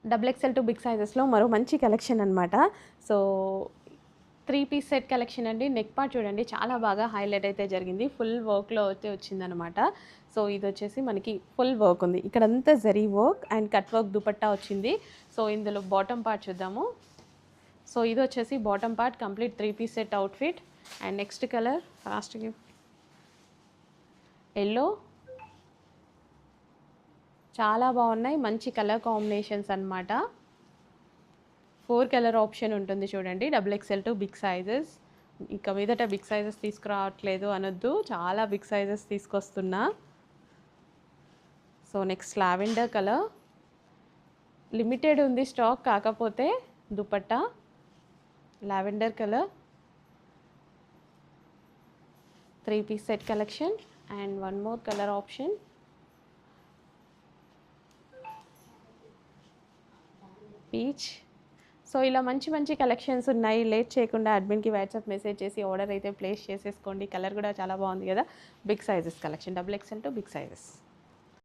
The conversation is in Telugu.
XXL టు బిగ్ సైజెస్లో మరో మంచి కలెక్షన్ అనమాట. సో 3 పీస్ సెట్ కలెక్షన్ అండి. నెక్ పార్ట్ చూడండి చాలా బాగా హైలైట్ అయితే జరిగింది. ఫుల్ వర్క్లో అయితే వచ్చిందనమాట. సో ఇది వచ్చేసి మనకి ఫుల్ వర్క్ ఉంది. ఇక్కడంతా zari work and cut work dupatta వచ్చింది. సో ఇందులో బాటమ్ పార్ట్ చూద్దాము. సో ఇది వచ్చేసి bottom part complete 3 piece set outfit. And next colour ఫాస్ట్గా ఎల్లో, చాలా బాగున్నాయి. మంచి కలర్ కాంబినేషన్స్ అనమాట. 4 కలర్ ఆప్షన్ ఉంటుంది చూడండి. XXL to big sizes. ఇక మీదట బిగ్ సైజెస్ తీసుకురావట్లేదు అనొద్దు, చాలా బిగ్ సైజెస్ తీసుకొస్తున్నా. So next lavender colour, limited ఉంది స్టాక్, కాకపోతే dupatta lavender colour 3 piece set collection. And one more colour option peach. So ఇలా మంచి మంచి కలెక్షన్స్ ఉన్నాయి. లేట్ చేయకుండా అడ్మిన్కి వాట్సాప్ మెసేజ్ చేసి ఆర్డర్ అయితే ప్లేస్ చేసేసుకోండి. కలర్ కూడా చాలా బాగుంది కదా. Big sizes collection XXL to big sizes.